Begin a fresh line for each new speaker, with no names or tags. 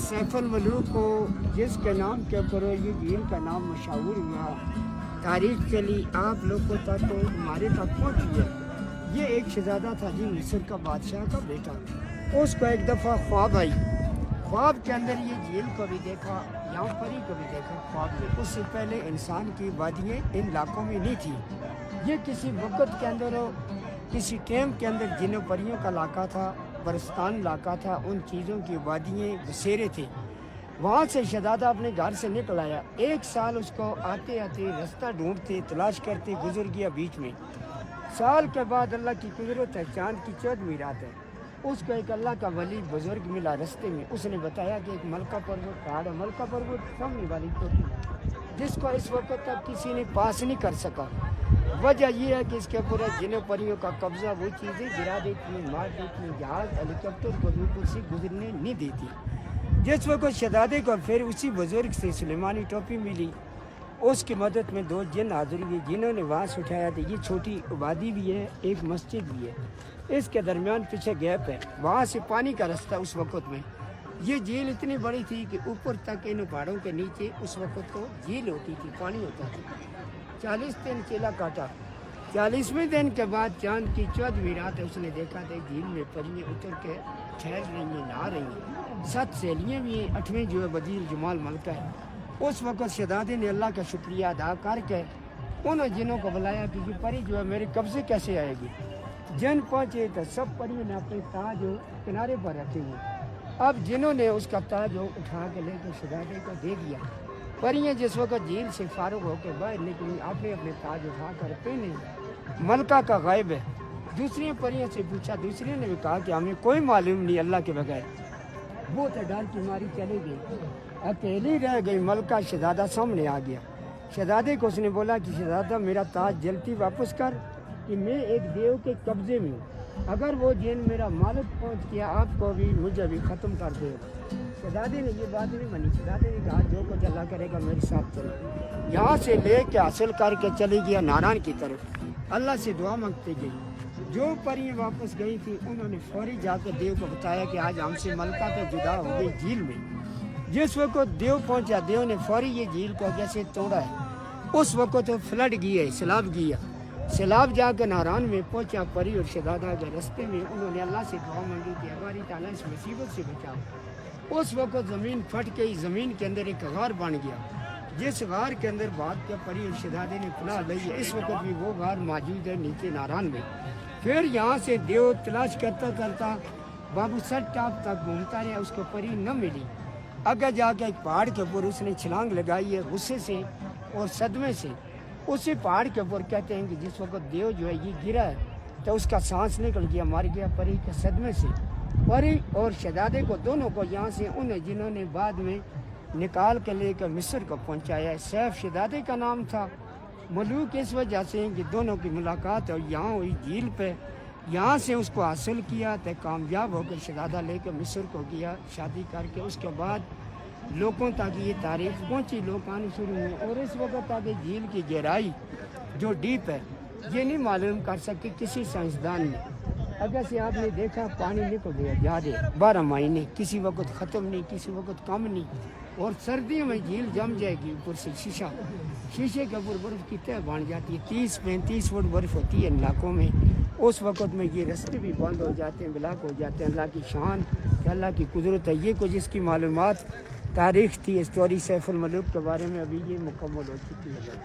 Safe ul Malook کو جس کے نام کے اوپر یہ جھیل کا نام مشہور ہوا، تاریخ چلی آپ لوگوں تک تو ہمارے تک پہنچی ہے۔ یہ ایک شہزادہ تھا جی، مصر کا بادشاہ کا بیٹا۔ اس کو ایک دفعہ خواب آئی، خواب کے اندر یہ جھیل کو بھی دیکھا، یہاں پری کو بھی دیکھا خواب میں۔ اس سے پہلے انسان کی وادیاں ان علاقوں میں نہیں تھی، یہ کسی وقت کے اندر کسی ٹائم کے اندر جنوں پریوں کا علاقہ تھا، برستان علاقہ تھا، ان چیزوں کی وادیاں بسیرے تھے۔ وہاں سے شہزادہ اپنے گھر سے نکل آیا، ایک سال اس کو آتے آتے رستہ ڈھونڈتے تلاش کرتے گزر گیا بیچ میں۔ سال کے بعد اللہ کی قدرت ہے، چاند کی 14ویں رات ہے، اس کو ایک اللہ کا ولی بزرگ ملا رستے میں۔ اس نے بتایا کہ ایک ملکہ پروت پہاڑ ہے، ملکہ پروت سامنے والی چوٹی، جس کو اس وقت تک کسی نے پاس نہیں کر سکا۔ وجہ یہ ہے کہ اس کے اوپر جنوں پریوں کا قبضہ، وہ چیزیں گرا دیتی ہیں، مار دیتی ہیں، جہاز ہیلی کاپٹر کو بھی اوپر سے گزرنے نہیں دیتی۔ جس وقت شہزادے کو پھر اسی بزرگ سے سلیمانی ٹوپی ملی، اس کی مدد میں 2 جن حاضر ہوئے جنہوں نے وہاں سے اٹھایا تھا۔ یہ چھوٹی آبادی بھی ہے، ایک مسجد بھی ہے، اس کے درمیان پیچھے گیپ ہے، وہاں سے پانی کا رستہ اس وقت میں۔ یہ جھیل اتنی بڑی تھی کہ اوپر تک ان پہاڑوں کے نیچے اس وقت تو جھیل ہوتی تھی، پانی ہوتا تھا۔ 40 دن چیلا کاٹا، 40ویں دن کے بعد چاند کی 14ویں رات اس نے دیکھا تھا جھیل میں پریاں اتر کے ٹھہر رہی ہیں، نہا رہی ہیں، 7 سہیلیاں بھی ہیں، 8ویں جو ہے بدیل جمال ملکہ ہے۔ اس وقت شہزادے نے اللہ کا شکریہ ادا کر کے انہوں جنوں کو بلایا کہ یہ پری جو ہے میرے قبضے کیسے آئے گی۔ جن پہنچے تو سب پریوں نے اپنے تاج کنارے پر رکھے ہوئے۔ اب جنہوں نے اس کا تاج اٹھا کے لے کے شہزادے کو دے دیا۔ پریاں جس وقت جھیل سے فارغ ہو کے باہر نکلی، اپنے اپنے تاج اٹھا کر پہنے، ملکہ کا غائب ہے۔ دوسری پریوں سے پوچھا، دوسری نے بھی کہا کہ ہمیں کوئی معلوم نہیں اللہ کے بغیر۔ وہ تو ڈر کی ماری چلی گئی، اکیلی رہ گئی۔ ملکہ شہزادہ سامنے آ گیا، شہزادے کو اس نے بولا کہ شہزادہ میرا تاج جلدی واپس کر کہ میں ایک دیو کے قبضے میں ہوں، اگر وہ جن میرا مالک پہنچ گیا آپ کو بھی مجھے بھی ختم کر دے گا۔ شہزادے نے یہ بات نہیں مانی، شہزادے نے کہا جو کچھ اللہ کرے گا میرے ساتھ چلو۔ یہاں سے لے کے حاصل کر کے چلی گیا ناران کی طرف، اللہ سے دعا مانگتے گئی۔ جو پریاں واپس گئی تھی انہوں نے فوری جا کے دیو کو بتایا کہ آج ہم سے ملکہ تو جدا ہو گئی جھیل میں۔ جس وقت دیو پہنچا، دیو نے فوری یہ جھیل کو جیسے توڑا ہے، اس وقت فلڈ گیا، سیلاب گیا۔ سیلاب جا کے ناران میں پہنچا، پری اور شہزادہ کے رستے میں انہوں نے اللہ سے دعا مانگی کہ ہماری تعالیٰ اس مصیبت سے بچاؤ۔ اس وقت زمین پھٹ گئی، زمین کے اندر ایک غار بن گیا، جس غار کے اندر بھاگ کے پری اور شہزادے نے پناہ لی ہے۔ اس وقت بھی وہ غار موجود ہے نیچے ناران میں۔ پھر یہاں سے دیو تلاش کرتا کرتا بابو سر ٹاپ تک گھومتا رہا، اس کو پری نہ ملی۔ اگر جا کے ایک پہاڑ کے اوپر اس نے چھلانگ لگائی ہے غصے سے اور صدمے سے۔ اسی پہاڑ کے اوپر کہتے ہیں کہ جس وقت دیو جو ہے یہ گرا ہے تو اس کا سانس نکل گیا، مر گیا پری کے صدمے سے۔ پری اور شہزادے کو دونوں کو یہاں سے انہیں جنہوں نے بعد میں نکال کے لے کر مصر کو پہنچایا ہے۔ سیف شہزادے کا نام تھا، ملوک اس وجہ سے کہ دونوں کی ملاقات اور یہاں ہوئی جھیل پہ، یہاں سے اس کو حاصل کیا تو کامیاب ہو کر شہزادہ لے کے مصر کو گیا شادی کر کے۔ اس کے بعد لوگوں تک یہ تاریخ پہنچی، لوگ آنے شروع ہوئے، اور اس وقت تک جھیل کی گہرائی جو ڈیپ ہے یہ نہیں معلوم کر سکے کسی سائنسدان نے۔ اگر سے آپ نے دیکھا پانی نکل گیا زیادہ 12 مہینے، کسی وقت ختم نہیں، کسی وقت کم نہیں، اور سردیوں میں جھیل جم جائے گی، اوپر سے شیشے کے اوپر برف کی تہ بن جاتی ہے، 30-35 فٹ برف ہوتی ہے ان علاقوں میں۔ اس وقت میں یہ رستے بھی بند ہو جاتے ہیں، بلاک ہو جاتے ہیں۔ اللہ کی شان کہ اللہ کی قدرت ہے، یہ کچھ اس کی معلومات تاریخ تھی۔ اسٹوری سیف الملوک کے بارے میں ابھی یہ مکمل ہو چکی ہے۔